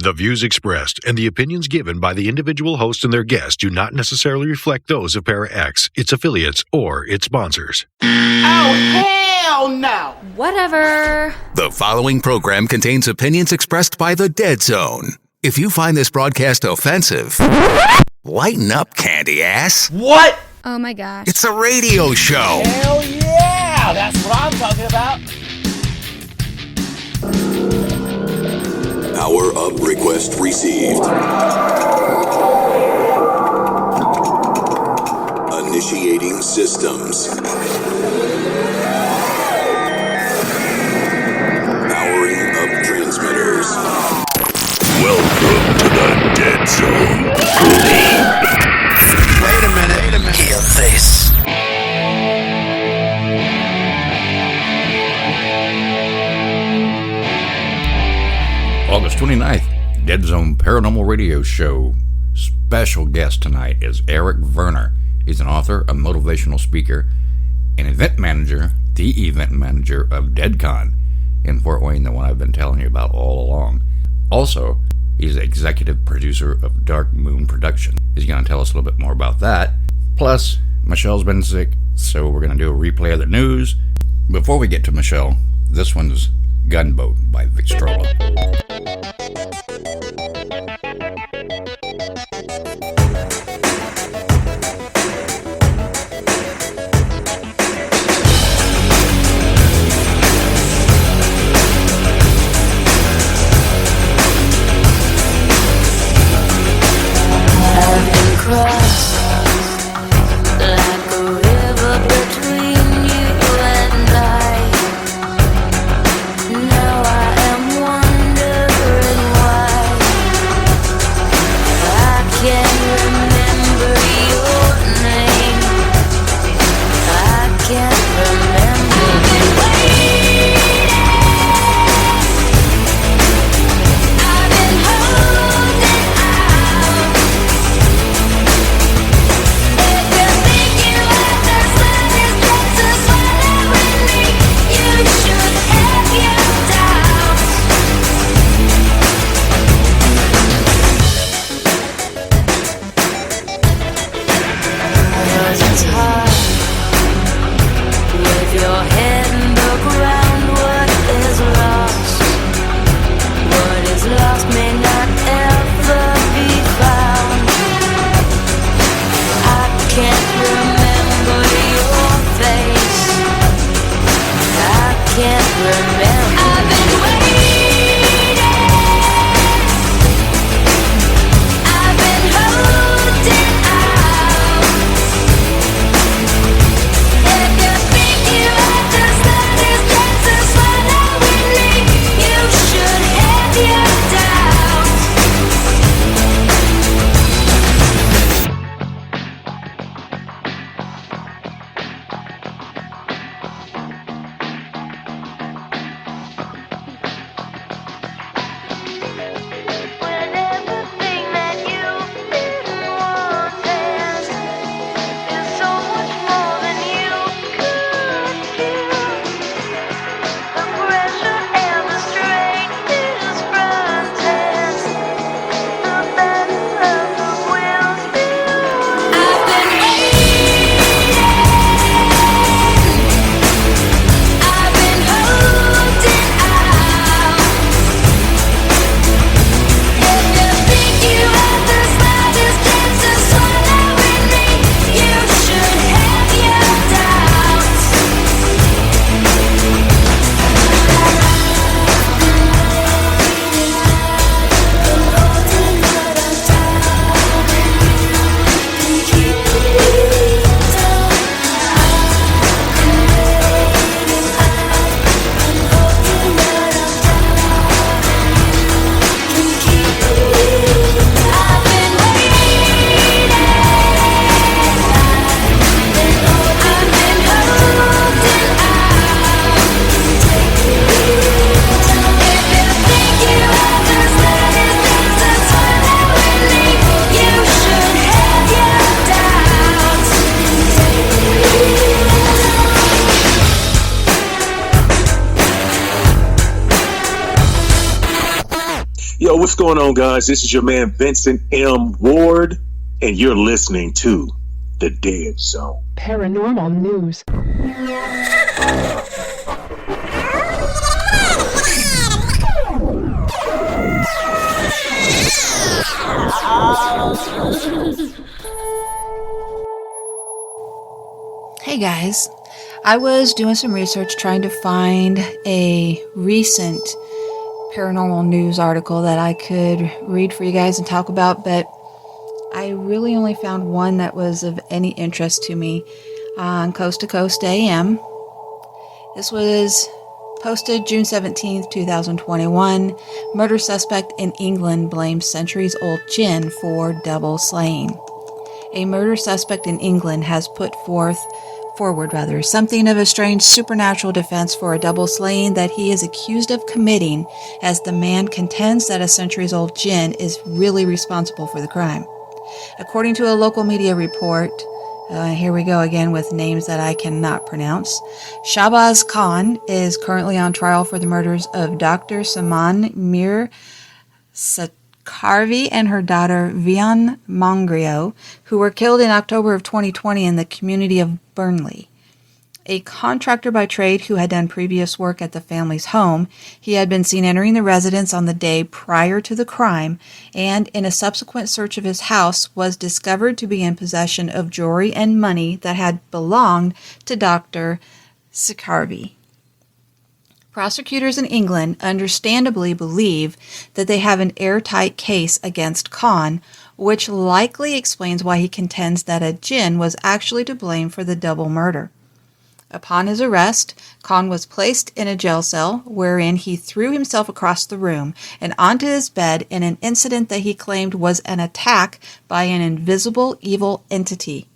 The views expressed and the opinions given by the individual host and their guests do not necessarily reflect those of Para X, its affiliates, or its sponsors. Oh, hell no! Whatever. The following program contains opinions expressed by the Dead Zone. If you find this broadcast offensive, lighten up, candy ass. What? Oh my gosh. It's a radio show. Hell yeah! That's what I'm talking about. Power up request received. Initiating systems. Powering up transmitters. Welcome to the Dead Zone. Wait a minute. Hear this. August 29th, Dead Zone Paranormal Radio Show. Special guest tonight is Eric Vernor. He's an author, a motivational speaker, an event manager, the event manager of DeadCon in Fort Wayne, the one I've been telling you about all along. Also, he's the executive producer of Dark Moon Production. He's going to tell us a little bit more about that. Plus, Michelle's been sick, so we're going to do a replay of the news. Before we get to Michelle, this one's Gunboat by Victrola. Now I am wondering Yo, what's going on, guys? This is your man Vincent M. Ward, and you're listening to The Dead Zone. Paranormal news. Hey guys, I was doing some research trying to find a recent paranormal news article that I could read for you guys and talk about, but I really only found one that was of any interest to me on Coast to Coast AM. This was posted June 17th, 2021. Murder suspect in England blames centuries-old gin for double slaying. A murder suspect in England has put forward something of a strange supernatural defense for a double slaying that he is accused of committing, as the man contends that a centuries-old gin is really responsible for the crime. According to a local media report, here we go again with names that I cannot pronounce, Shahbaz Khan is currently on trial for the murders of Dr. Saman Mir Sakarvi and her daughter Vian Mongrio, who were killed in October of 2020 in the community of Burnley. A contractor by trade who had done previous work at the family's home, he had been seen entering the residence on the day prior to the crime, and in a subsequent search of his house was discovered to be in possession of jewelry and money that had belonged to Dr. Sakarvi. Prosecutors in England understandably believe that they have an airtight case against Khan, which likely explains why he contends that a jinn was actually to blame for the double murder. Upon his arrest, Khan was placed in a jail cell wherein he threw himself across the room and onto his bed in an incident that he claimed was an attack by an invisible evil entity.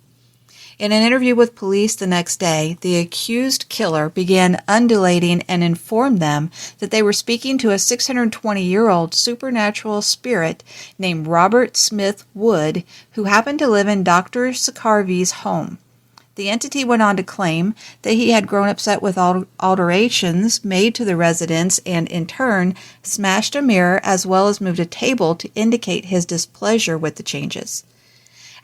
In an interview with police the next day, the accused killer began undulating and informed them that they were speaking to a 620-year-old supernatural spirit named Robert Smith Wood, who happened to live in Dr. Sakarvi's home. The entity went on to claim that he had grown upset with alterations made to the residence and, in turn, smashed a mirror as well as moved a table to indicate his displeasure with the changes.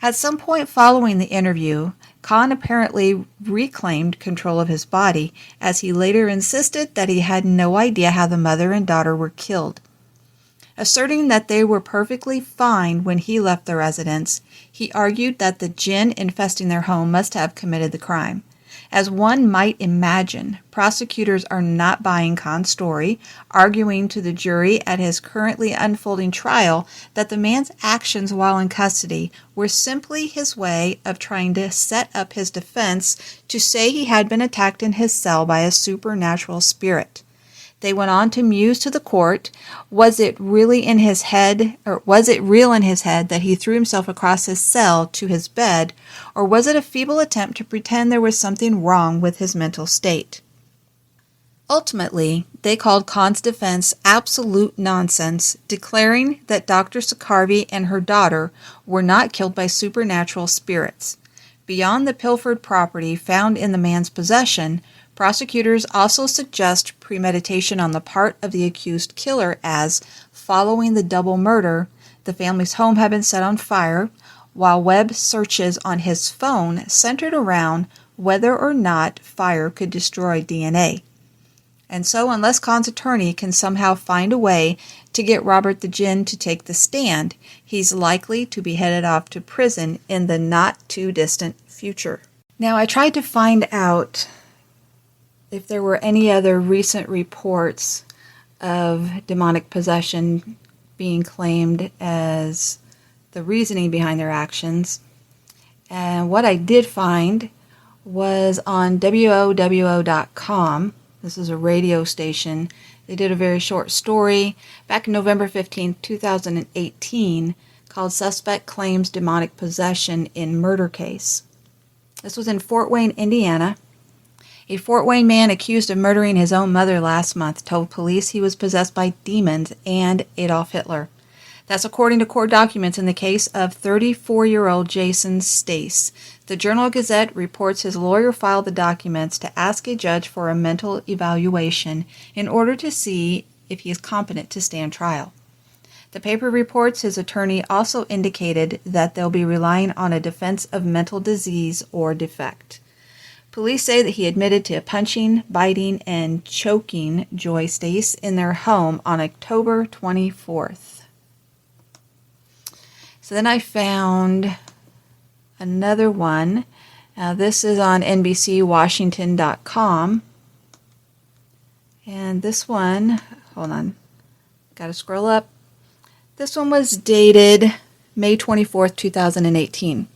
At some point following the interview, Khan apparently reclaimed control of his body, as he later insisted that he had no idea how the mother and daughter were killed. Asserting that they were perfectly fine when he left the residence, he argued that the jinn infesting their home must have committed the crime. As one might imagine, prosecutors are not buying Khan's story, arguing to the jury at his currently unfolding trial that the man's actions while in custody were simply his way of trying to set up his defense to say he had been attacked in his cell by a supernatural spirit. They went on to muse to the court, was it real in his head that he threw himself across his cell to his bed, or was it a feeble attempt to pretend there was something wrong with his mental state? Ultimately, they called Khan's defense absolute nonsense, declaring that Dr. Sakarvi and her daughter were not killed by supernatural spirits. Beyond the pilfered property found in the man's possession, prosecutors also suggest premeditation on the part of the accused killer, as, following the double murder, the family's home had been set on fire, while web searches on his phone centered around whether or not fire could destroy DNA. And so, unless Khan's attorney can somehow find a way to get Robert the Jinn to take the stand, he's likely to be headed off to prison in the not-too-distant future. Now, I tried to find out if there were any other recent reports of demonic possession being claimed as the reasoning behind their actions. And what I did find was on WOWO.com. This is a radio station. They did a very short story back in November 15, 2018, called Suspect Claims Demonic Possession in Murder Case. This was in Fort Wayne, Indiana. A Fort Wayne man accused of murdering his own mother last month told police he was possessed by demons and Adolf Hitler. That's according to court documents in the case of 34-year-old Jason Stace. The Journal-Gazette reports his lawyer filed the documents to ask a judge for a mental evaluation in order to see if he is competent to stand trial. The paper reports his attorney also indicated that they'll be relying on a defense of mental disease or defect. Police say that he admitted to punching, biting, and choking Joy Stace in their home on October 24th. So then I found another one. This is on NBCWashington.com. And this one, hold on, got to scroll up. This one was dated May 24th, 2018.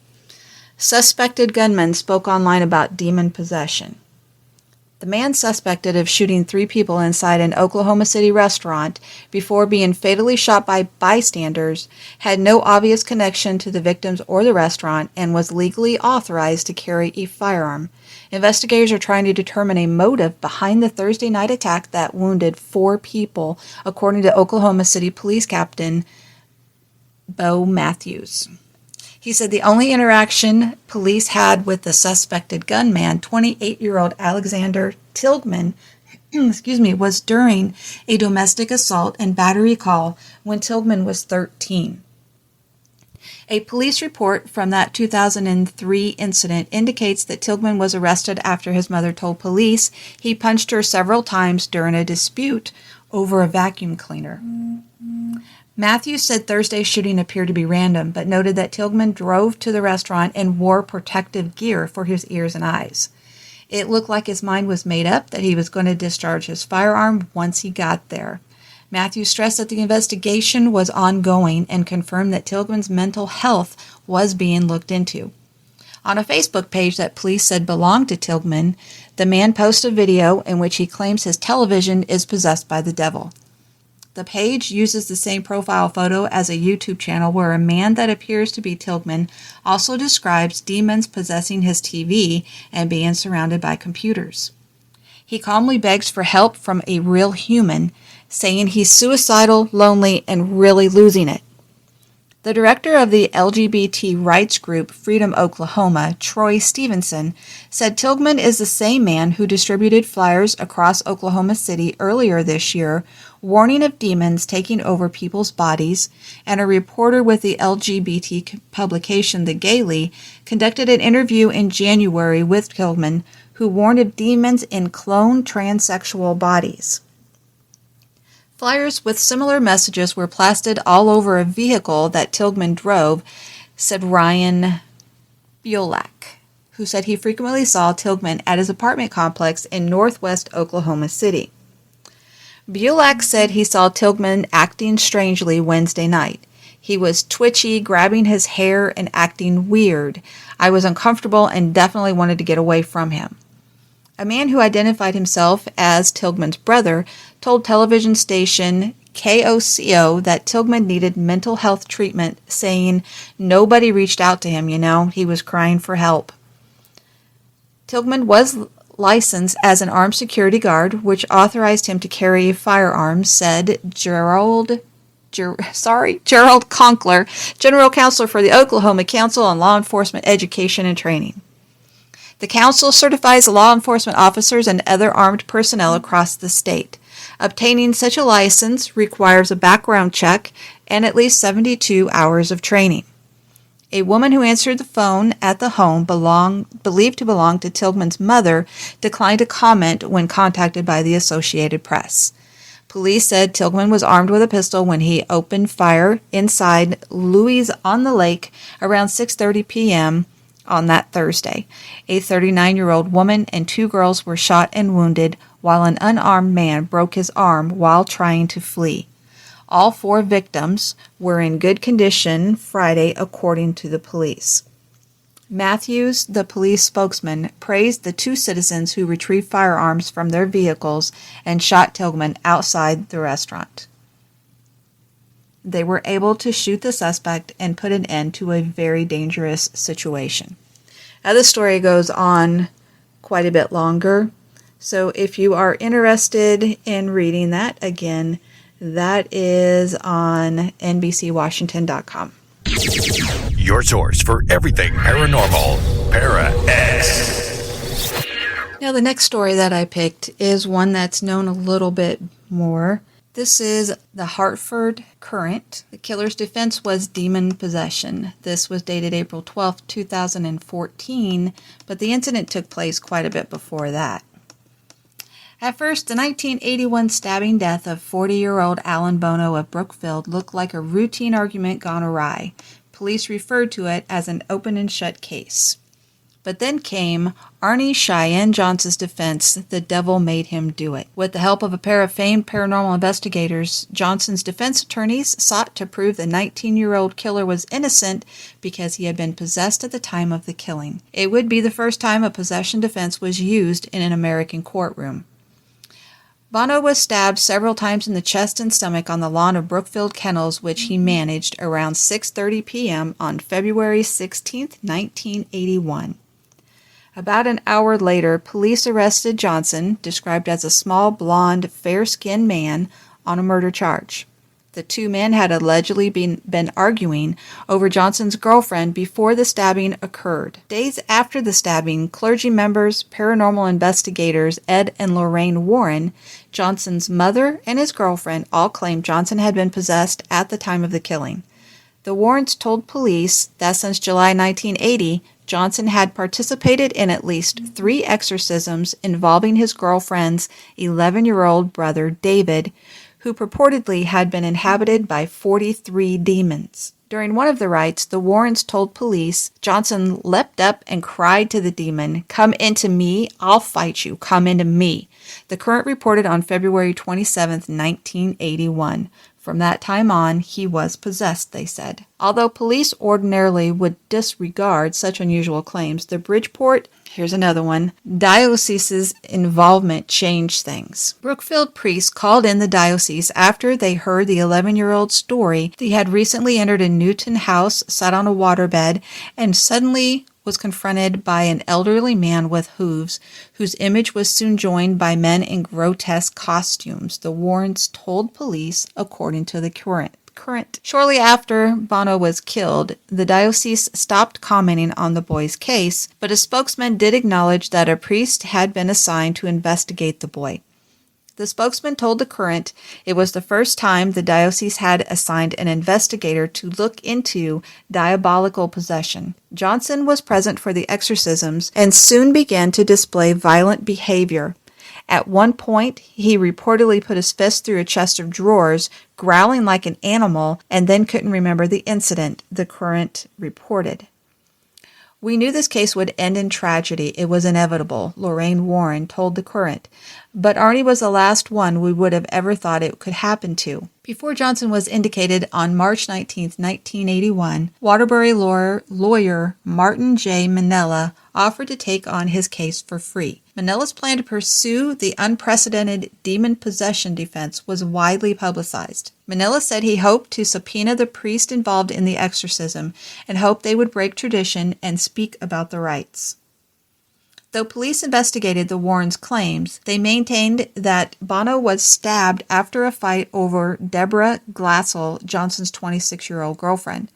Suspected gunman spoke online about demon possession. The man suspected of shooting 3 people inside an Oklahoma City restaurant before being fatally shot by bystanders had no obvious connection to the victims or the restaurant and was legally authorized to carry a firearm. Investigators are trying to determine a motive behind the Thursday night attack that wounded 4 people, according to Oklahoma City Police Captain Bo Matthews. He said the only interaction police had with the suspected gunman, 28-year-old Alexander Tilghman, was during a domestic assault and battery call when Tilghman was 13. A police report from that 2003 incident indicates that Tilghman was arrested after his mother told police he punched her several times during a dispute over a vacuum cleaner. Matthews said Thursday's shooting appeared to be random, but noted that Tilghman drove to the restaurant and wore protective gear for his ears and eyes. It looked like his mind was made up that he was going to discharge his firearm once he got there. Matthews stressed that the investigation was ongoing and confirmed that Tilghman's mental health was being looked into. On a Facebook page that police said belonged to Tilghman, the man posted a video in which he claims his television is possessed by the devil. The page uses the same profile photo as a YouTube channel where a man that appears to be Tilghman also describes demons possessing his TV and being surrounded by computers. He calmly begs for help from a real human, saying he's suicidal, lonely, and really losing it. The director of the LGBT rights group Freedom Oklahoma, Troy Stevenson, said Tilghman is the same man who distributed flyers across Oklahoma City earlier this year, warning of demons taking over people's bodies, and a reporter with the LGBT publication The Gaily conducted an interview in January with Tilghman, who warned of demons in clone transsexual bodies. Flyers with similar messages were plastered all over a vehicle that Tilghman drove, said Ryan Biolak, who said he frequently saw Tilghman at his apartment complex in northwest Oklahoma City. Biolak said he saw Tilghman acting strangely Wednesday night. He was twitchy, grabbing his hair, and acting weird. I was uncomfortable and definitely wanted to get away from him. A man who identified himself as Tilghman's brother told television station KOCO that Tilghman needed mental health treatment, saying nobody reached out to him, he was crying for help. Tilghman was licensed as an armed security guard, which authorized him to carry firearms, said Gerald Conkler, General Counsel for the Oklahoma Council on Law Enforcement Education and Training. The council certifies law enforcement officers and other armed personnel across the state. Obtaining such a license requires a background check and at least 72 hours of training. A woman who answered the phone at the home believed to belong to Tilghman's mother declined to comment when contacted by the Associated Press. Police said Tilghman was armed with a pistol when he opened fire inside Louis on the Lake around 6:30 p.m. on that Thursday. A 39-year-old woman and 2 girls were shot and wounded, while an unarmed man broke his arm while trying to flee. All 4 victims were in good condition Friday, according to the police. Matthews, the police spokesman, praised the 2 citizens who retrieved firearms from their vehicles and shot Tilghman outside the restaurant. They were able to shoot the suspect and put an end to a very dangerous situation. Now, this story goes on quite a bit longer, so if you are interested in reading that, again, that is on NBCWashington.com. Your source for everything paranormal, Para-X. Now, the next story that I picked is one that's known a little bit more. This is the Hartford Courant. The killer's defense was demon possession. This was dated April 12, 2014, but the incident took place quite a bit before that. At first, the 1981 stabbing death of 40-year-old Alan Bono of Brookfield looked like a routine argument gone awry. Police referred to it as an open and shut case. But then came Arnie Cheyenne Johnson's defense, the devil made him do it. With the help of a pair of famed paranormal investigators, Johnson's defense attorneys sought to prove the 19-year-old killer was innocent because he had been possessed at the time of the killing. It would be the first time a possession defense was used in an American courtroom. Bono was stabbed several times in the chest and stomach on the lawn of Brookfield Kennels, which he managed, around 6:30 p.m. on February 16, 1981. About an hour later, police arrested Johnson, described as a small, blonde, fair-skinned man, on a murder charge. The two men had allegedly been arguing over Johnson's girlfriend before the stabbing occurred. Days after the stabbing, clergy members, paranormal investigators Ed and Lorraine Warren, Johnson's mother, and his girlfriend all claimed Johnson had been possessed at the time of the killing. The Warrens told police that since July 1980, Johnson had participated in at least 3 exorcisms involving his girlfriend's 11-year-old brother, David, who purportedly had been inhabited by 43 demons. During one of the rites, the Warrens told police Johnson leapt up and cried to the demon, "Come into me, I'll fight you, come into me." The Courant reported on February 27, 1981. From that time on, he was possessed, they said. Although police ordinarily would disregard such unusual claims, the Bridgeport, here's another one, diocese's involvement changed things. Brookfield priests called in the diocese after they heard the 11-year-old's story that he had recently entered a Newton house, sat on a waterbed, and suddenly was confronted by an elderly man with hooves, whose image was soon joined by men in grotesque costumes, the Warrens told police, according to the Courant. Shortly after Bono was killed, the diocese stopped commenting on the boy's case, but a spokesman did acknowledge that a priest had been assigned to investigate the boy. The spokesman told the Courant it was the first time the diocese had assigned an investigator to look into diabolical possession. Johnson was present for the exorcisms and soon began to display violent behavior. At one point, he reportedly put his fist through a chest of drawers, growling like an animal, and then couldn't remember the incident, the Courant reported. "We knew this case would end in tragedy. It was inevitable," Lorraine Warren told the Courant. "But Arnie was the last one we would have ever thought it could happen to." Before Johnson was indicated on March 19, 1981, Waterbury lawyer Martin J. Manella offered to take on his case for free. Manella's plan to pursue the unprecedented demon possession defense was widely publicized. Manella said he hoped to subpoena the priest involved in the exorcism and hoped they would break tradition and speak about the rites. Though police investigated the Warrens' claims, they maintained that Bono was stabbed after a fight over Deborah Glassell, Johnson's 26-year-old girlfriend.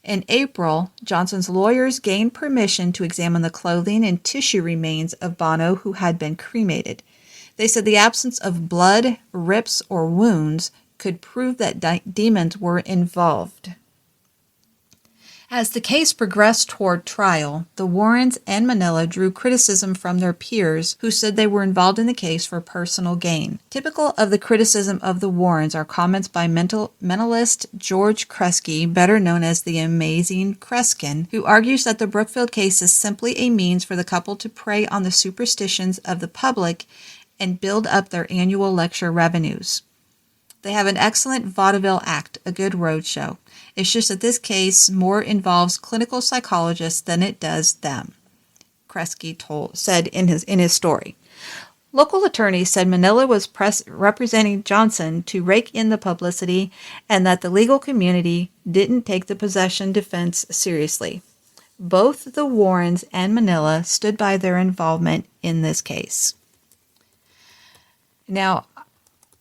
In April, Johnson's lawyers gained permission to examine the clothing and tissue remains of Bono, who had been cremated. They said the absence of blood, rips, or wounds could prove that demons were involved. As the case progressed toward trial, the Warrens and Manella drew criticism from their peers who said they were involved in the case for personal gain. Typical of the criticism of the Warrens are comments by mentalist George Kresge, better known as the Amazing Kreskin, who argues that the Brookfield case is simply a means for the couple to prey on the superstitions of the public and build up their annual lecture revenues. They have an excellent vaudeville act, a good roadshow. It's just that this case more involves clinical psychologists than it does them, Kresge said in his story. Local attorneys said Manila was representing Johnson to rake in the publicity and that the legal community didn't take the possession defense seriously. Both the Warrens and Manila stood by their involvement in this case. Now,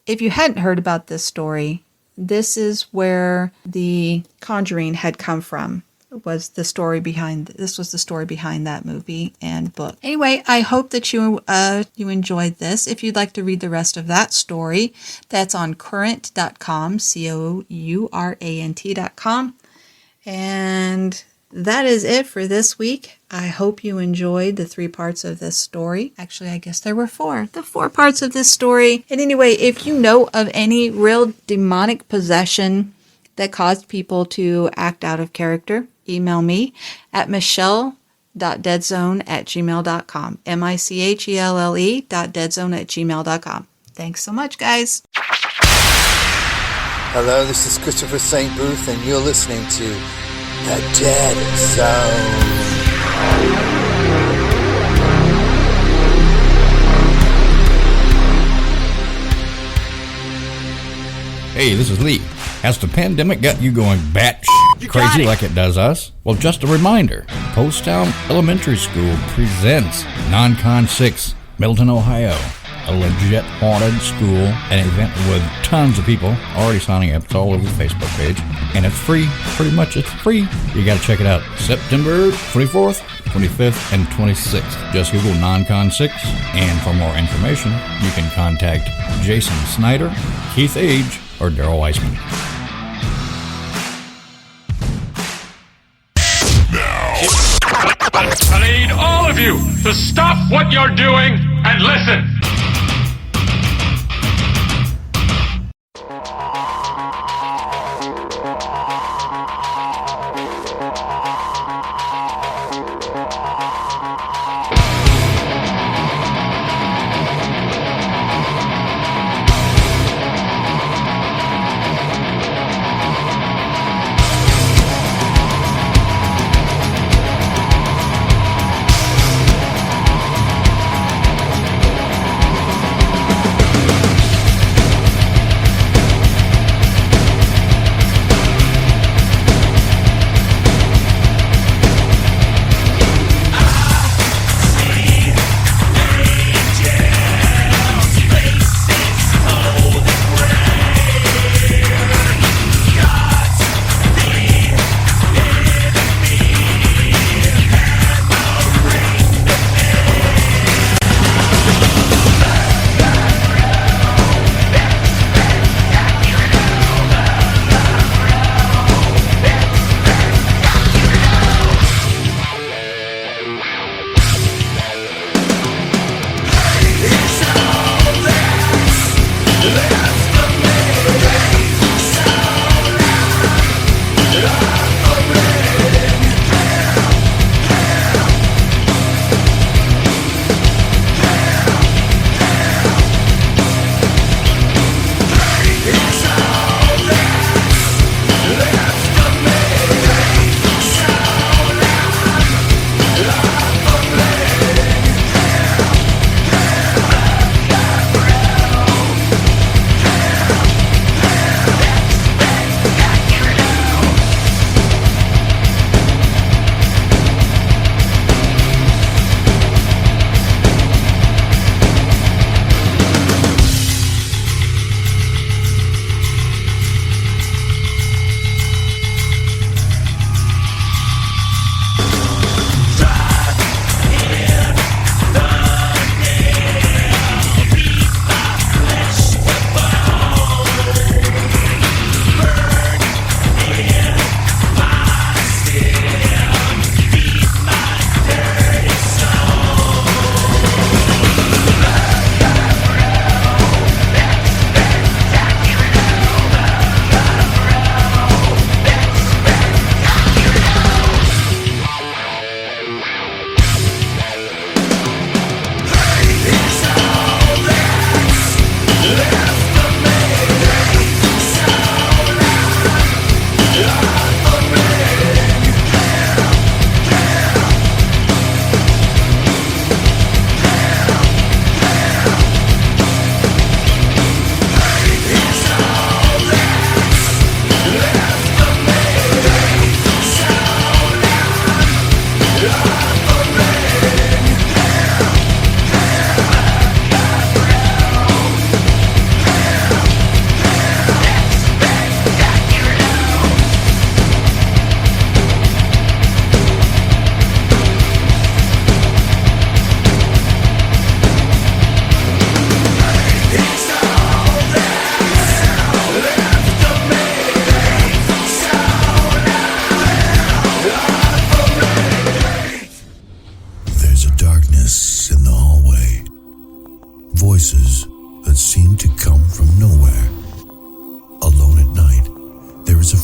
if you hadn't heard about this story, this is where The Conjuring had come from. was the story behind that movie and book. Anyway, I hope that you enjoyed this. If you'd like to read the rest of that story, that's on current.com, COURANT.com. And that is it for this week. I hope you enjoyed the 3 parts of this story. Actually, I guess there were 4. The 4 parts of this story. And anyway, if you know of any real demonic possession that caused people to act out of character, email me at michelle.deadzone@gmail.com. michelle.deadzone@gmail.com. Thanks so much, guys. Hello, this is Christopher St. Booth, and you're listening to The Dead Zone. Hey, this is Lee. Has the pandemic got you going bat crazy like it does us? Well, just a reminder, Poasttown Elementary School presents Non-Con 6, Middleton, Ohio. A legit haunted school, an event with tons of people already signing up. It's all over the Facebook page. And it's free. Pretty much it's free. You got to check it out. September 24th, 25th, and 26th. Just Google Non-Con 6. And for more information, you can contact Jason Snyder, Keith Age, or Daryl Weissman. I need all of you to stop what you're doing and listen.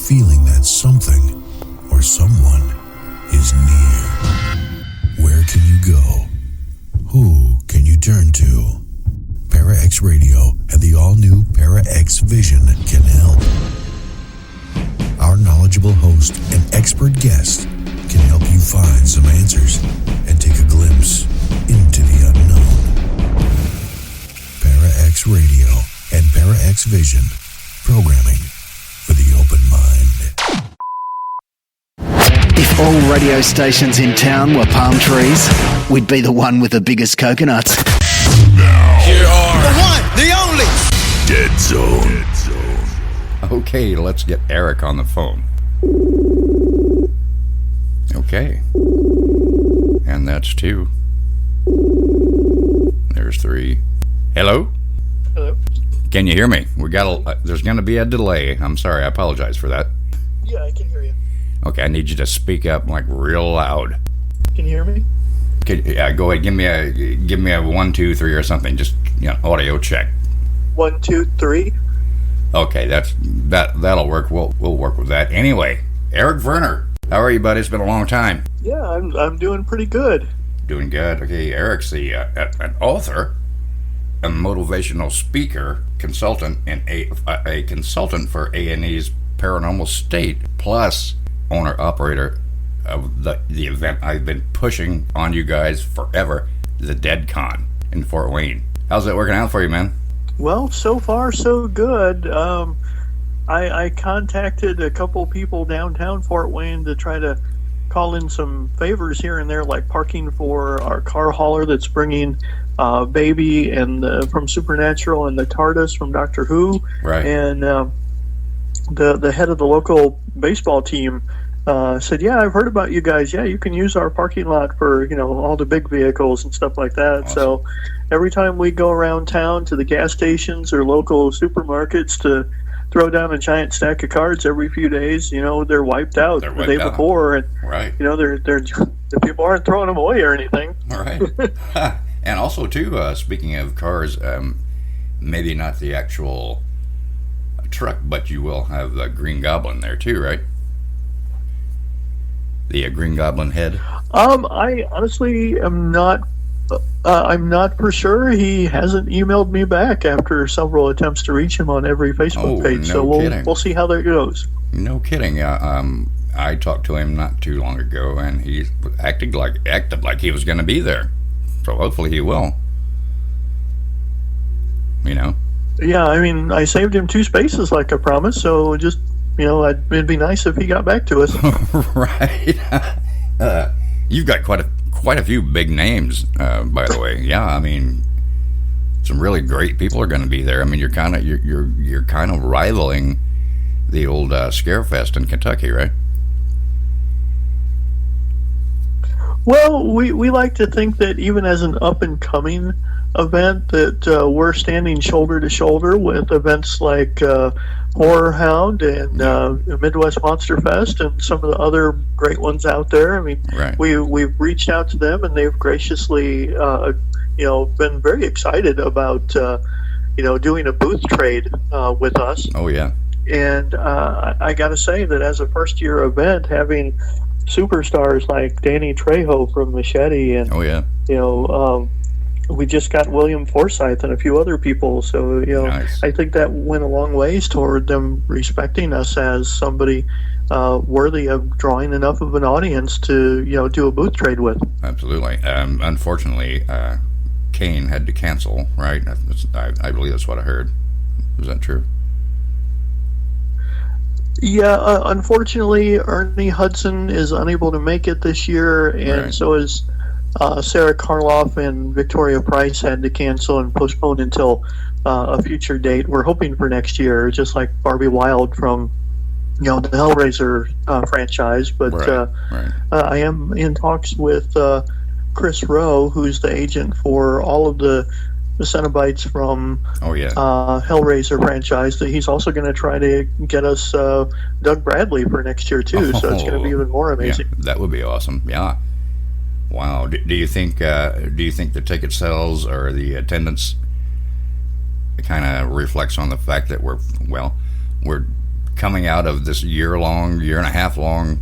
feeling that something or someone is near, where can you go? Who can you turn to? Para-X Radio and the all-new Para-X Vision can help. Our knowledgeable host and expert guest can help you find some answers and take a glimpse into the unknown. Para-X Radio and Para-X Vision, programming for the open mind. If all radio stations in town were palm trees, we'd be the one with the biggest coconuts. Now, Here are the one, the only Dead Zone. Okay, let's get Eric on the phone. Okay. And that's 2. There's 3. Hello? Hello? Can you hear me? We got there's going to be a delay. I'm sorry. I apologize for that. Yeah, I can hear you. Okay, I need you to speak up like real loud. Can you hear me? Yeah, go ahead. Give me a 1, 2, 3 or something. Just audio check. 1, 2, 3. Okay, that'll work. We'll work with that. Anyway, Eric Vernor, how are you, buddy? It's been a long time. Yeah, I'm doing pretty good. Doing good. Okay, Eric's an author, a motivational speaker, consultant, and a consultant for A&E's Paranormal State, plus owner-operator of the event I've been pushing on you guys forever, the Dead Con in Fort Wayne. How's that working out for you, man? Well, so far so good. I contacted a couple people downtown Fort Wayne to try to call in some favors here and there, like parking for our car hauler that's bringing Baby and from Supernatural and the TARDIS from Doctor Who. Right. And the head of the local baseball team said, yeah, I've heard about you guys. Yeah, you can use our parking lot for, all the big vehicles and stuff like that. Awesome. So every time we go around town to the gas stations or local supermarkets to throw down a giant stack of cards every few days, they're wiped out the day before. And, right. the people aren't throwing them away or anything. All right. And also, too, speaking of cars, maybe not the actual truck, but you will have the Green Goblin there, too, right? The Green Goblin head? I honestly am not. I'm not for sure. He hasn't emailed me back after several attempts to reach him on every Facebook page. So we'll see how that goes. No kidding. I talked to him not too long ago, and he acted like he was going to be there. So hopefully he will. Yeah, I mean, I saved him 2 spaces like I promised. So just it'd be nice if he got back to us. Right. You've got quite a few big names, by the way. Yeah, I mean, some really great people are going to be there. I mean, you're kind of rivaling the old Scarefest in Kentucky, right? Well, we like to think that even as an up and coming event, that we're standing shoulder to shoulder with events like Horror Hound and Midwest Monster Fest and some of the other great ones out there. I mean, right. We've reached out to them, and they've graciously been very excited about doing a booth trade with us. Oh yeah. And I got to say that as a first year event, having superstars like Danny Trejo from Machete and we just got William Forsythe and a few other people, so nice. I think that went a long ways toward them respecting us as somebody worthy of drawing enough of an audience to do a booth trade with. Absolutely. Unfortunately, Kane had to cancel. Right? I believe that's what I heard. Is that true? Yeah, unfortunately, Ernie Hudson is unable to make it this year, and so is Sarah Karloff and Victoria Price had to cancel and postpone until a future date. We're hoping for next year, just like Barbie Wilde from the Hellraiser franchise. But I am in talks with Chris Rowe, who's the agent for all of the Cenobites from Hellraiser franchise, that he's also going to try to get us Doug Bradley for next year too. So it's going to be even more amazing. Yeah, that would be awesome. Yeah. Wow. Do you think the ticket sales or the attendance kind of reflects on the fact that we're coming out of this year and a half long,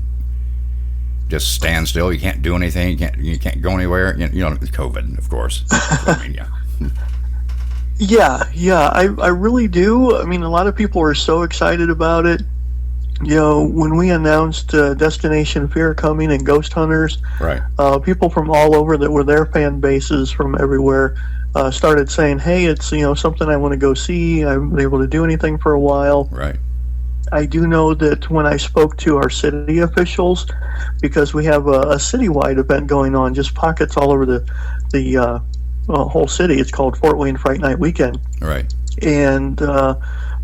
just stand still. You can't do anything. You can't go anywhere. You know, COVID, of course. I mean, Yeah, I really do. I mean, a lot of people are so excited about it. You know, when we announced Destination Fear coming and Ghost Hunters, right? People from all over that were their fan bases from everywhere started saying, "Hey, it's something I want to go see. I haven't been able to do anything for a while." Right. I do know that when I spoke to our city officials, because we have a citywide event going on, just pockets all over the whole city. It's called Fort Wayne Fright Night Weekend. Right. And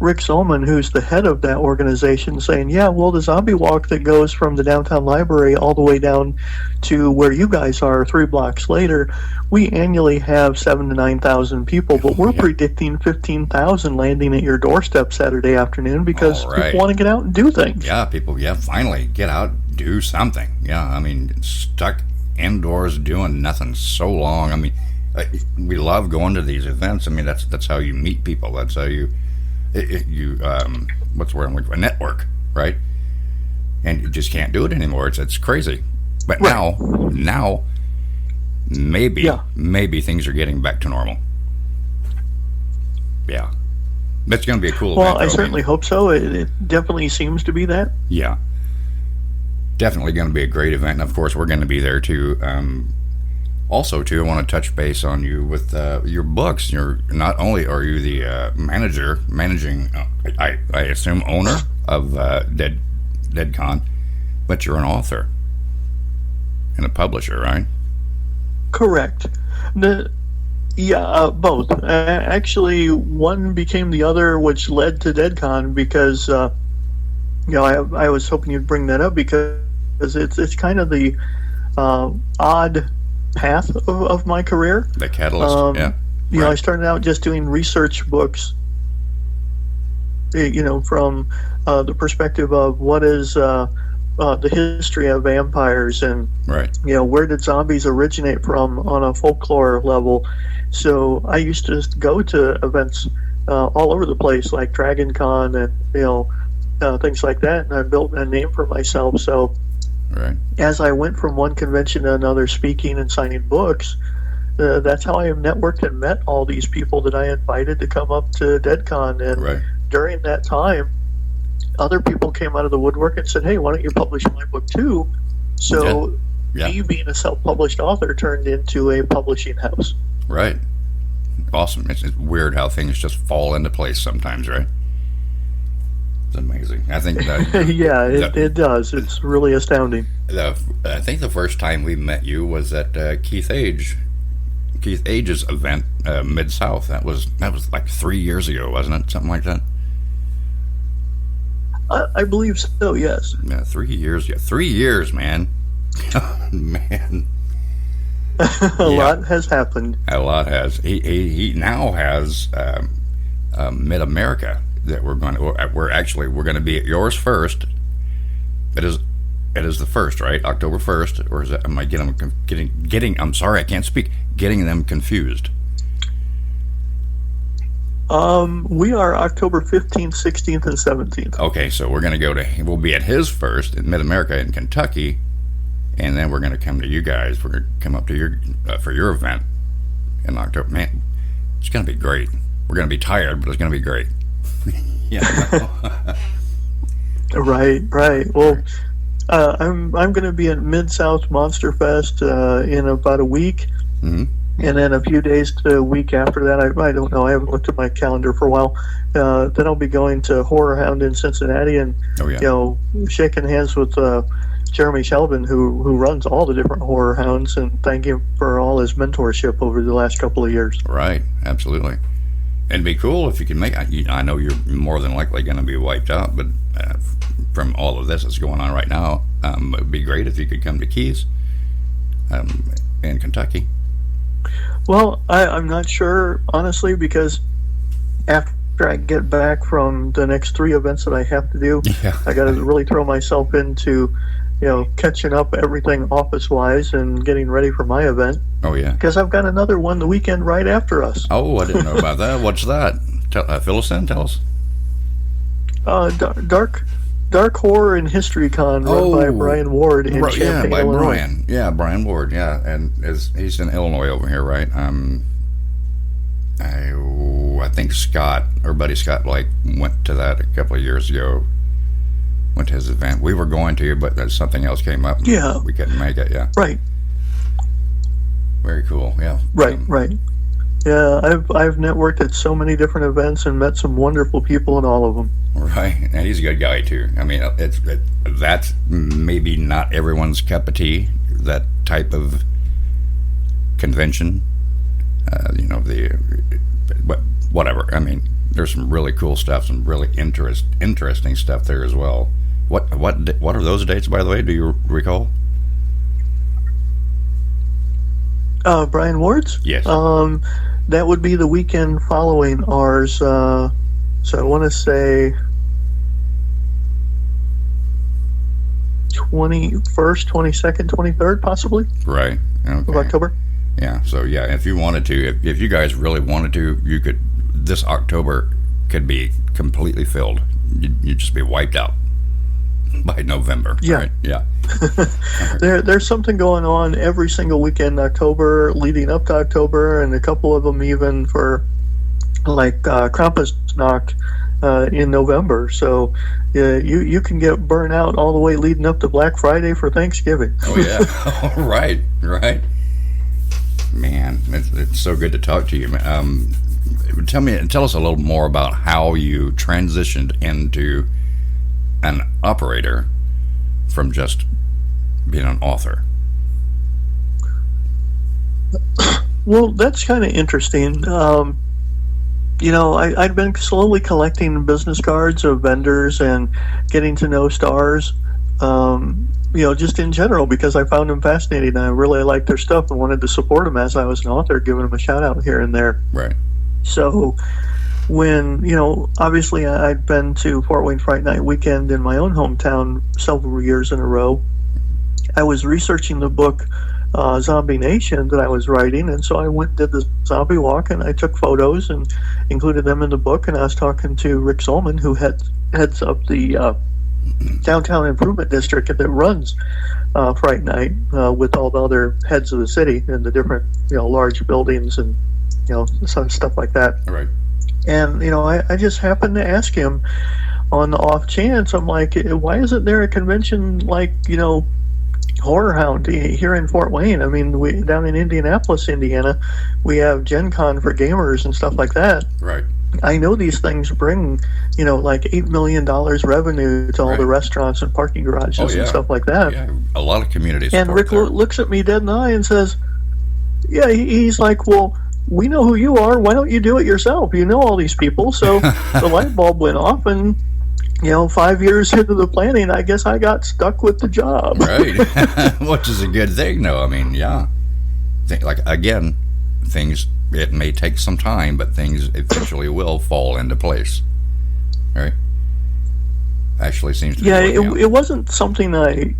Rick Zolman, who's the head of that organization, saying, yeah, well, the zombie walk that goes from the downtown library all the way down to where you guys are 3 blocks later, we annually have 7,000 to 9,000 people, but we're predicting 15,000 landing at your doorstep Saturday afternoon because people want to get out and do things. Yeah, people, finally get out, do something. Yeah, I mean, stuck indoors doing nothing so long. I mean, we love going to these events. I mean, that's how you meet people. That's how you what's the word I'm looking for? Network, right? And you just can't do it anymore. It's crazy. But now maybe things are getting back to normal. Yeah, that's going to be a cool event. Well, I certainly hope so. It definitely seems to be that. Yeah, definitely going to be a great event. And of course, we're going to be there too. Also, too, I want to touch base on you with your books. You're not only are you the managing, I assume owner of DeadCon, but you're an author and a publisher, right? Correct. Both. Actually, one became the other, which led to DeadCon because I was hoping you'd bring that up because it's kind of the odd path of my career. The catalyst, You know, I started out just doing research books, from the perspective of what is the history of vampires and, where did zombies originate from on a folklore level. So I used to just go to events all over the place, like Dragon Con and, things like that, and I built a name for myself. So as I went from one convention to another speaking and signing books, that's how I networked and met all these people that I invited to come up to DeadCon. And during that time, other people came out of the woodwork and said, hey, why don't you publish my book too? So me being a self-published author turned into a publishing house. Right. Awesome. It's weird how things just fall into place sometimes, right? It's amazing. I think that it does. It's really astounding. I think the first time we met you was at Keith Age's event, Mid-South. That was like 3 years ago, wasn't it? Something like that. I believe so. Yes. Yeah, 3 years. Yeah, 3 years, man. Man. A lot has happened. A lot has. He now has Mid America. That we're going to be at yours first. It is the first, right? October 1st, or is that? Am I getting? I'm sorry, I can't speak. Getting them confused. We are October 15th, 16th, and 17th. Okay, so we'll be at his first in Mid America in Kentucky, and then we're going to come to you guys. We're going to come up to your for your event in October. Man, it's going to be great. We're going to be tired, but it's going to be great. Right. Well, I'm going to be at Mid-South Monster Fest in about a week, and then a few days to a week after that. I don't know. I haven't looked at my calendar for a while. Then I'll be going to Horror Hound in Cincinnati and shaking hands with Jeremy Shelvin, who runs all the different Horror Hounds, and thank him for all his mentorship over the last couple of years. Right. Absolutely. It'd be cool if you can make. I know you're more than likely going to be wiped out, but from all of this that's going on right now, it would be great if you could come to Keys in Kentucky. Well, I'm not sure, honestly, because after I get back from the next 3 events that I have to do, I got to really throw myself into, catching up everything office-wise and getting ready for my event. Oh, yeah. Because I've got another one the weekend right after us. Oh, I didn't know about that. What's that? Fill us in. Tell us. Dark Horror and History Con run by Brian Ward in Champaign, by Illinois. Brian. Yeah, Brian Ward. Yeah, and he's in Illinois over here, right? I think Scott, our buddy Scott, went to that a couple of years ago. Went to his event. We were going to, but something else came up. Yeah, we couldn't make it. Yeah, right. Very cool. Yeah, right. Yeah, I've networked at so many different events and met some wonderful people in all of them. Right, and he's a good guy too. I mean, that's maybe not everyone's cup of tea. That type of convention, whatever. I mean, there's some really cool stuff, some really interesting stuff there as well. What are those dates, by the way? Do you recall? Brian Ward's? Yes. That would be the weekend following ours. So I want to say 21st, 22nd, 23rd, possibly. Right. Okay. Of October. Yeah. So yeah, if you wanted to, if you guys really wanted to, you could. This October could be completely filled. You'd just be wiped out by November. Yeah. Right? Yeah. There's something going on every single weekend in October, leading up to October, and a couple of them even for Krampusnacht in November. So you can get burnt out all the way leading up to Black Friday for Thanksgiving. Oh yeah. Right. Man, it's so good to talk to you. Tell us a little more about how you transitioned into an operator from just being an author. Well, that's kind of interesting. I'd been slowly collecting business cards of vendors and getting to know stars, just in general, because I found them fascinating and I really liked their stuff and wanted to support them as I was an author, giving them a shout out here and there. Right. So when, obviously I'd been to Fort Wayne Fright Night Weekend in my own hometown several years in a row, I was researching the book Zombie Nation that I was writing, and so I went and did the zombie walk and I took photos and included them in the book, and I was talking to Rick Zolman, who heads up the downtown improvement district that runs Fright Night with all the other heads of the city and the different large buildings and some stuff like that. Right. And I just happened to ask him on the off chance, I'm like, why isn't there a convention like Horror Hound here in Fort Wayne? I mean, down in Indianapolis, Indiana, we have Gen Con for gamers and stuff like that. Right. I know these things bring, like $8 million revenue to all the restaurants and parking garages and stuff like that. Yeah, a lot of communities. And Rick looks at me dead in the eye and says, yeah, he's like, well, we know who you are. Why don't you do it yourself? You know all these people. So the light bulb went off, and 5 years into the planning, I guess I got stuck with the job. Right. Which is a good thing, though. I mean, yeah. Things, it may take some time, but things eventually will fall into place. Right? Actually seems to be it wasn't something I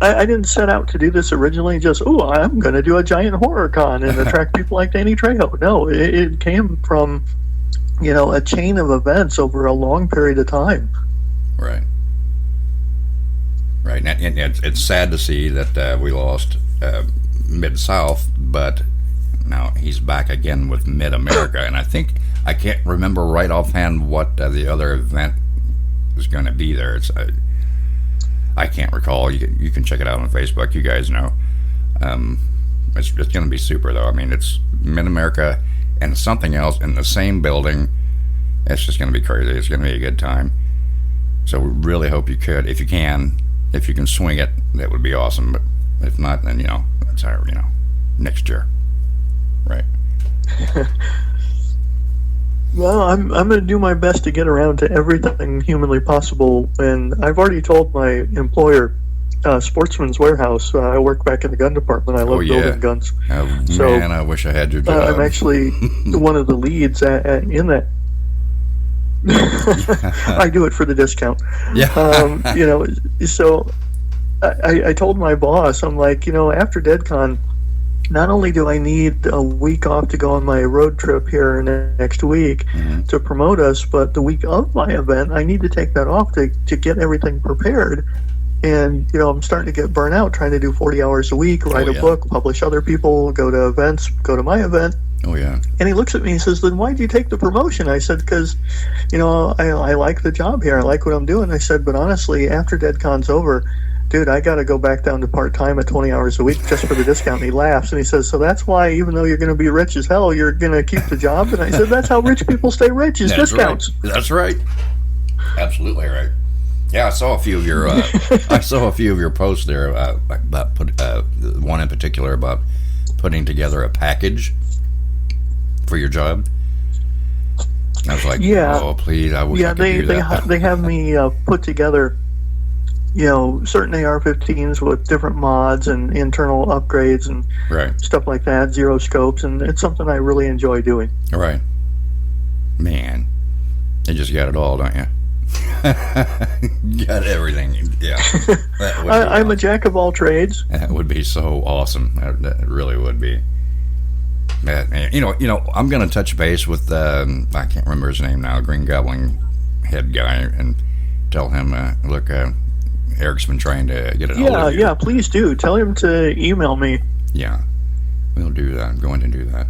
didn't set out to do this originally, just, I'm going to do a giant horror con and attract people like Danny Trejo. No, it came from, a chain of events over a long period of time. Right. Right. And it's sad to see that we lost Mid-South, but now he's back again with Mid-America. And I can't remember right offhand what the other event is going to be there. It's I can't recall. You can check it out on Facebook. You guys know. It's going to be super, though. I mean, it's Mid-America and something else in the same building. It's just going to be crazy. It's going to be a good time. So we really hope you could, if you can swing it, that would be awesome. But if not, then that's our next year, right? Well, I'm going to do my best to get around to everything humanly possible, and I've already told my employer, Sportsman's Warehouse. I work back in the gun department. I love building guns. Man, I wish I had your job. I'm actually one of the leads in that. I do it for the discount. Yeah. So I told my boss, I'm like, after DeadCon, not only do I need a week off to go on my road trip here next week to promote us, but the week of my event, I need to take that off to get everything prepared. And, I'm starting to get burnt out trying to do 40 hours a week, write a book, publish other people, go to events, go to my event. Oh, yeah. And he looks at me and says, then why'd you take the promotion? I said, because, I like the job here. I like what I'm doing. I said, but honestly, after DeadCon's over, dude, I got to go back down to part-time at 20 hours a week just for the discount. And he laughs, and he says, so that's why, even though you're going to be rich as hell, you're going to keep the job? And I said, that's how rich people stay rich, is discounts. Right. That's right. Absolutely right. Yeah, I saw a few of your posts there about one in particular about putting together a package for your job. I was like, oh, please, I wish I could do that. They have me put together, certain AR-15s with different mods and internal upgrades and stuff like that, zero scopes, and it's something I really enjoy doing. All right. Man, you just got it all, don't you? Got everything. Yeah. I'm a jack of all trades. That would be so awesome. That really would be. I'm going to touch base with I can't remember his name now, Green Goblin head guy, and tell him, look, Eric's been trying to get it hold of you. Yeah, please do. Tell him to email me. Yeah, we'll do that. I'm going to do that.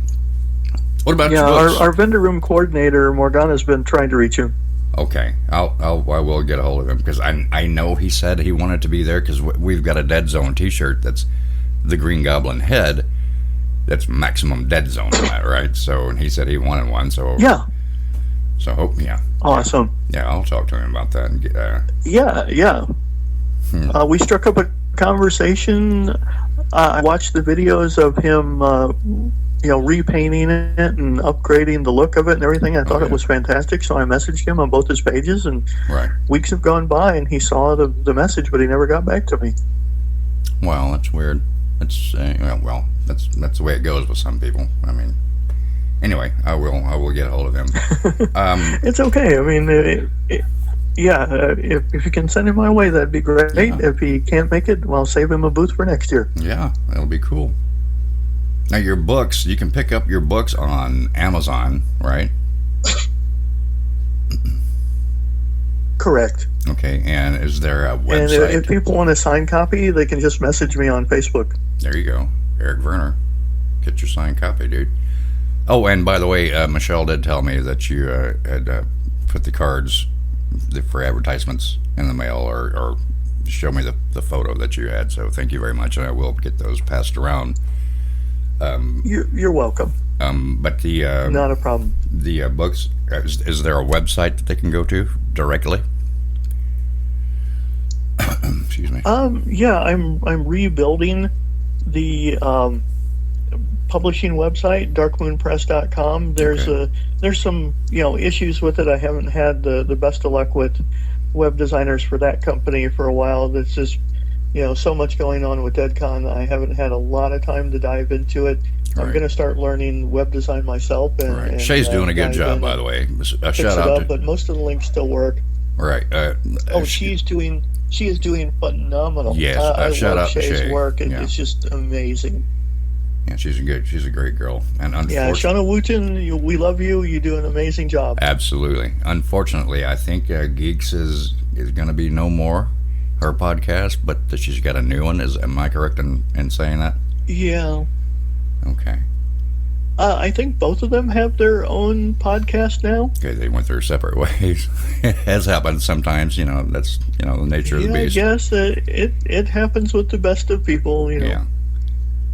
What about your books? Our vendor room coordinator, Morgana's been trying to reach you. Okay, I will get a hold of him, because I know he said he wanted to be there, because we've got a Dead Zone t-shirt that's the Green Goblin head. That's maximum Dead Zone, right? So, and he said he wanted one. So yeah. So yeah. Awesome. Yeah, I'll talk to him about that. And get, yeah. We struck up a conversation. I watched the videos of him, repainting it and upgrading the look of it and everything. I thought it was fantastic. So I messaged him on both his pages, and weeks have gone by, and he saw the message, but he never got back to me. Well, that's weird. It's that's the way it goes with some people. I mean, anyway, I will get a hold of him. It's okay. I mean, if you can send him my way, that'd be great. Yeah. If he can't make it, well, save him a booth for next year. Yeah, that'll be cool. Now, your books, you can pick up your books on Amazon, right? Correct. Okay, and is there a website? And if people want a signed copy, they can just message me on Facebook. There you go. Eric Vernor. Get your signed copy, dude. Oh, and by the way, Michelle did tell me that you had put the cards for advertisements in the mail, or show me the photo that you had. So thank you very much, and I will get those passed around. You're welcome. But the not a problem. The books, is there a website that they can go to directly? Excuse me. Yeah, I'm rebuilding the publishing website, darkmoonpress.com. There's some issues with it. I haven't had the best of luck with web designers for that company for a while. There's just so much going on with DeadCon. I haven't had a lot of time to dive into it. I'm going to start learning web design myself. And Shay's doing a good job, by the way. A shout out. But most of the links still work. Right. She is doing phenomenal. Yes, I shout love out to Shay's Shay. work. It's just amazing. Yeah, she's a great girl. And Shauna Wooten, we love you. You do an amazing job. Absolutely. Unfortunately, I think Geeks is going to be no more her podcast, but she's got a new one. Am I correct in saying that? Yeah. Okay. I think both of them have their own podcast now. Okay, they went their separate ways. It has happened sometimes, that's, the nature of the beast. I guess it happens with the best of people, Yeah.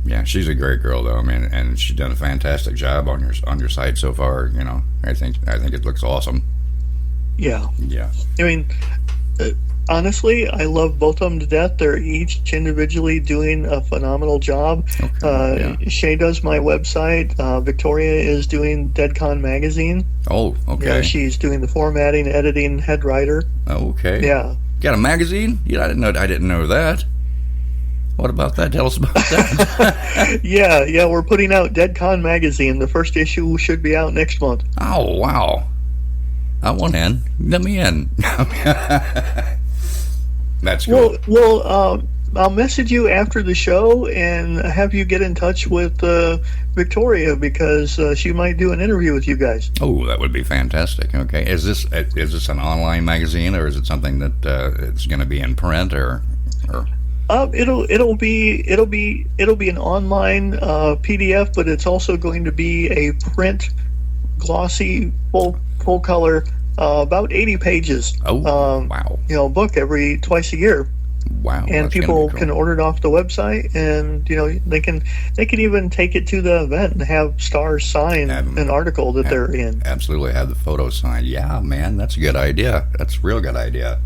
Yeah, she's a great girl, though. I mean, and she's done a fantastic job on your site so far. I think it looks awesome. Yeah. Yeah. I mean, honestly, I love both of them to death. They're each individually doing a phenomenal job. Okay, Shay does my website. Victoria is doing DeadCon magazine. Oh, okay. Yeah, she's doing the formatting, editing, head writer. Okay. Yeah. Got a magazine? Yeah, I didn't know that. What about that? Tell us about that. Yeah, we're putting out DeadCon magazine. The first issue should be out next month. Oh, wow. I want in. Let me in. That's cool. Well, I'll message you after the show and have you get in touch with Victoria, because she might do an interview with you guys. Oh, that would be fantastic. Okay, is this an online magazine, or is it something that it's going to be in print, or? It'll be an online PDF, but it's also going to be a print, glossy, full color, about 80 pages. Oh, wow! Book twice a year. Wow! And people can order it off the website, and they can even take it to the event and have stars sign an article that they're in. Absolutely, have the photo signed. Yeah, man, that's a good idea. That's a real good idea.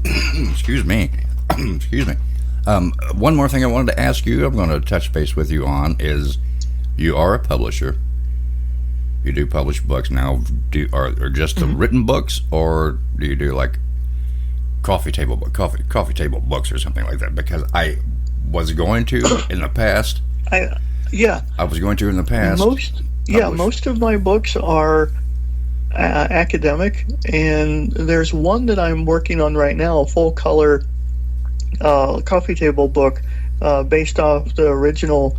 Excuse me. Excuse me. One more thing I wanted to ask you, I'm going to touch base with you on, is you are a publisher. You do publish books now. Are just the written books, or do you do like coffee table books or something like that? Because I was going to in the past. I was going to in the past. Most of my books are academic, and there's one that I'm working on right now, a full color coffee table book based off the original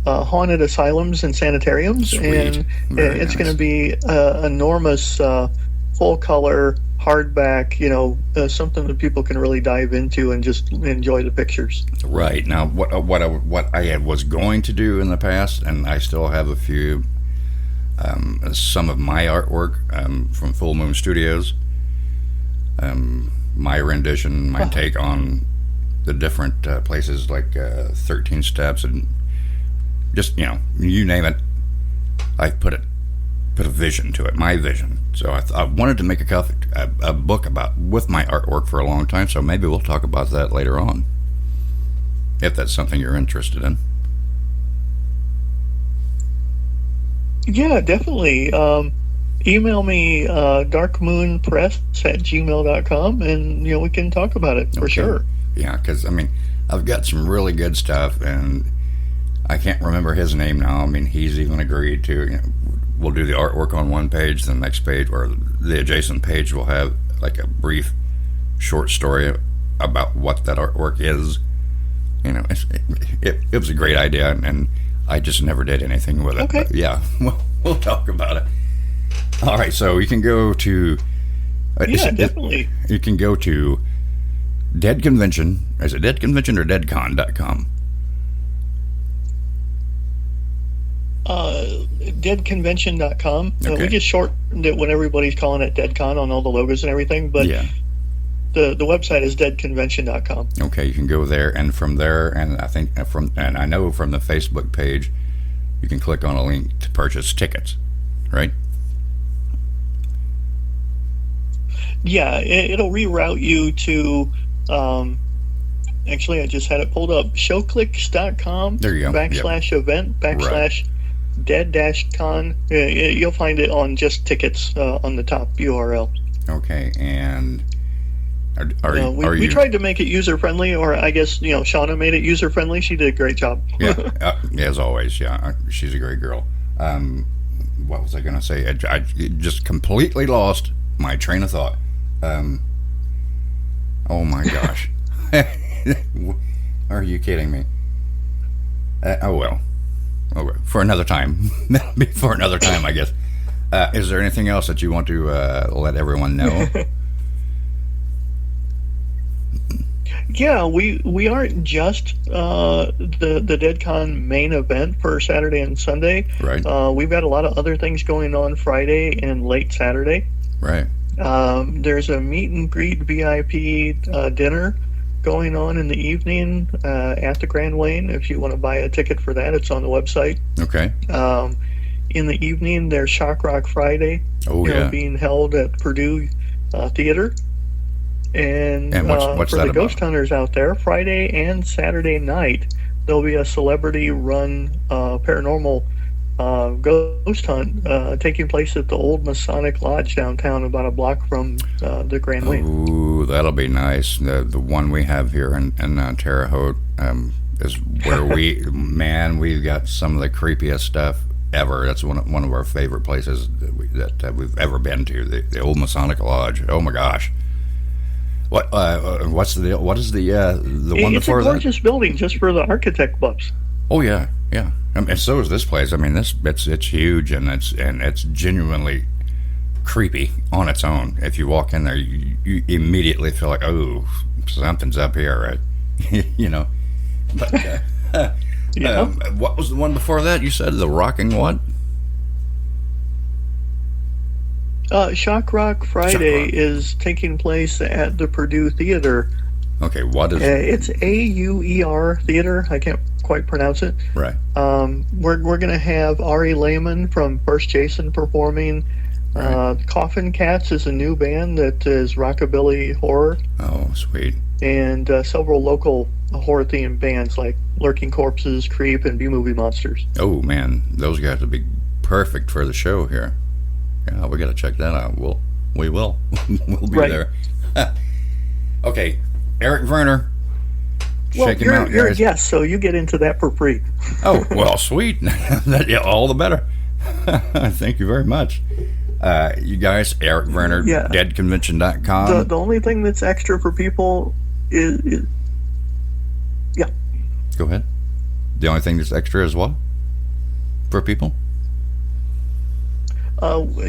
haunted asylums and sanitariums. Sweet. And it's going to be enormous full color hardback, something that people can really dive into and just enjoy the pictures. Right. Now, what I was going to do in the past, and I still have a few, some of my artwork from Full Moon Studios, my rendition, my take on the different places like 13 Steps, and just, you name it, I put a vision to it, my vision. So I wanted to make a book with my artwork for a long time, so maybe we'll talk about that later on, if that's something you're interested in. Yeah, definitely. Email me darkmoonpress@gmail.com, and we can talk about it for sure. Yeah, because I've got some really good stuff, and I can't remember his name now. He's even agreed to, we'll do the artwork on one page, the next page or the adjacent page will have like a brief short story about what that artwork is. It was a great idea, and I just never did anything with it. Okay. But yeah, we'll talk about it. All right, so you can go to definitely. You can go to Dead Convention. Is it Dead Convention or deadcon.com? Deadconvention.com. Okay. We just shortened it when everybody's calling it DeadCon on all the logos and everything, but yeah. The website is deadconvention.com. Okay, you can go there, and from there, and I know from the Facebook page, you can click on a link to purchase tickets, right? Yeah, it'll reroute you to. Actually, I just had it pulled up. Showclicks.com. There you go. /event /dead-con. You'll find it on just tickets on the top URL. Okay, and we tried to make it user friendly, or I guess Shauna made it user friendly. She did a great job. Yeah, as always. Yeah, she's a great girl. What was I going to say? I just completely lost my train of thought. Oh my gosh. Are you kidding me? Oh well. For another time. That'll be for another time, I guess. Is there anything else that you want to let everyone know? Yeah, we aren't just the DeadCon main event for Saturday and Sunday. Right. We've got a lot of other things going on Friday and late Saturday. Right. There's a meet and greet VIP dinner going on in the evening at the Grand Lane. If you want to buy a ticket for that, it's on the website. Okay. In the evening, there's Shock Rock Friday. Being held at Purdue Theater. And what's for that the about? ghost hunters out there, Friday and Saturday night, there'll be a celebrity-run paranormal ghost hunt taking place at the old Masonic Lodge downtown, about a block from the Grand Lane. Ooh, that'll be nice. The one we have here in Terre Haute is where we've got some of the creepiest stuff ever. That's one of our favorite places that we've ever been to. The old Masonic Lodge. Oh my gosh. What's the deal? What is the one before that? It's a gorgeous building just for the architect buffs. Oh yeah. And so is this place. I mean, it's huge and it's genuinely creepy on its own. If you walk in there, you immediately feel like, oh, something's up here, right? You know. But what was the one before that? You said the Rocking what? Shock Rock Friday is taking place at the Purdue Theater. Okay, what is it's AUER Theater. I can't quite pronounce it. Right. We're going to have Ari Lehman from First Jason performing. Right. Coffin Cats is a new band that is rockabilly horror. Oh, sweet. And several local horror-themed bands like Lurking Corpses, Creep, and B-Movie Monsters. Oh, man. Those guys would be perfect for the show here. Yeah, we got to check that out. We will. We'll be there. Okay, Eric Vernor. Well, Check him out, you're a guys. guest, so you get into that for free. Oh, well, sweet. Yeah, all the better. Thank you very much. You guys, Eric Vernor, deadconvention.com. The only thing that's extra for people is yeah. Go ahead. The only thing that's extra is what? For people?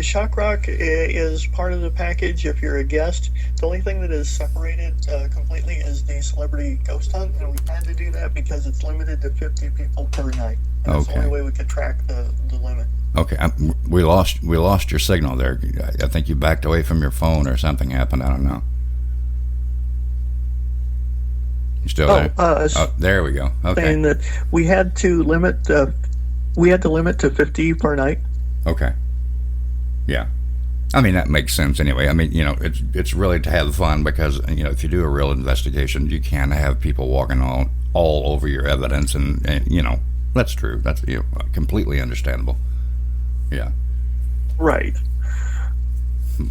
Shock Rock is part of the package if you're a guest. The only thing that is separated completely is the celebrity ghost hunt, and we had to do that because it's limited to 50 people per night. And that's the only way we could track the limit. Okay, we lost your signal there. I think you backed away from your phone or something happened. I don't know. You still there? There we go. Okay. Saying that we had to limit to 50 per night. Okay. Yeah. I mean, that makes sense anyway. I mean, you know, it's really to have fun because, you know, if you do a real investigation, you can't have people walking all over your evidence and you know, that's true. That's completely understandable. Yeah. Right.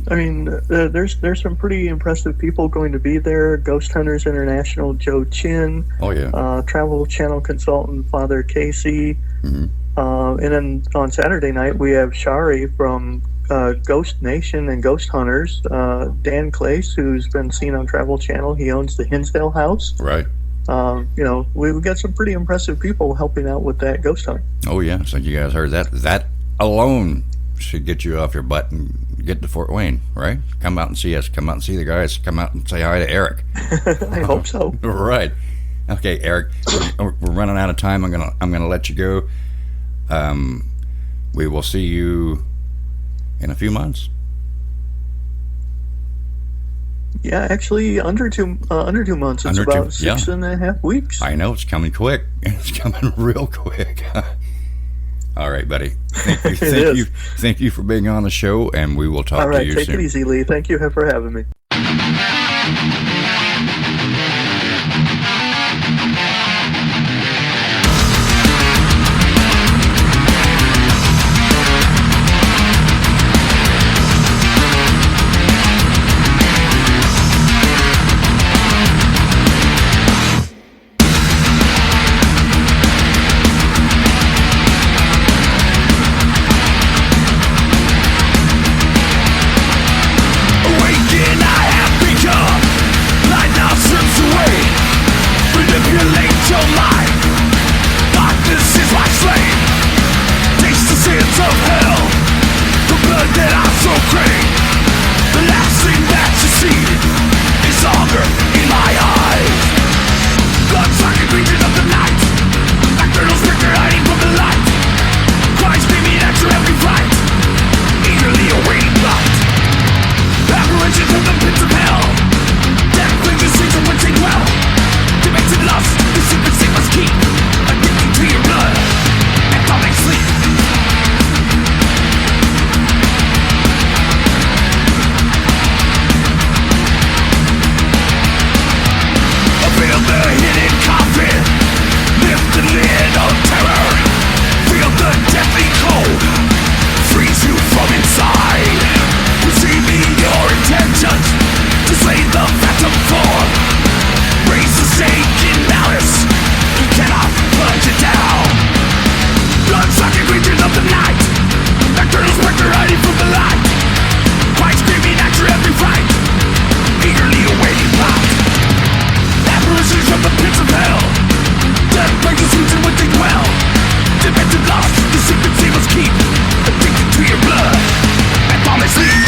I mean, there's some pretty impressive people going to be there. Ghost Hunters International, Joe Chin. Oh, yeah. Travel Channel consultant, Father Casey. Mm-hmm. And then on Saturday night, we have Shari from Ghost Nation and Ghost Hunters. Dan Clace, who's been seen on Travel Channel. He owns the Hinsdale House. Right. You know, we've got some pretty impressive people helping out with that ghost hunt. Oh, yeah. So you guys heard that. That alone should get you off your butt and get to Fort Wayne, right? Come out and see us. Come out and see the guys. Come out and say hi to Eric. I hope so. Right. Okay, Eric, we're running out of time. I'm gonna let you go. We will see you in a few months. Yeah, actually, under 2 months. It's about 6.5 weeks. I know, it's coming quick. It's coming real quick. All right, buddy. Thank you for being on the show, and we will talk to you soon. All right, take it easy, Lee. Thank you for having me. Waking up. to your blood and fall asleep.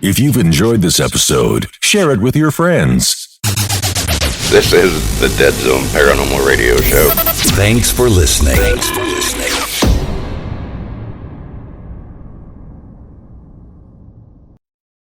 If you've enjoyed this episode, share it with your friends. This is the Dead Zone Paranormal Radio Show. Thanks for listening.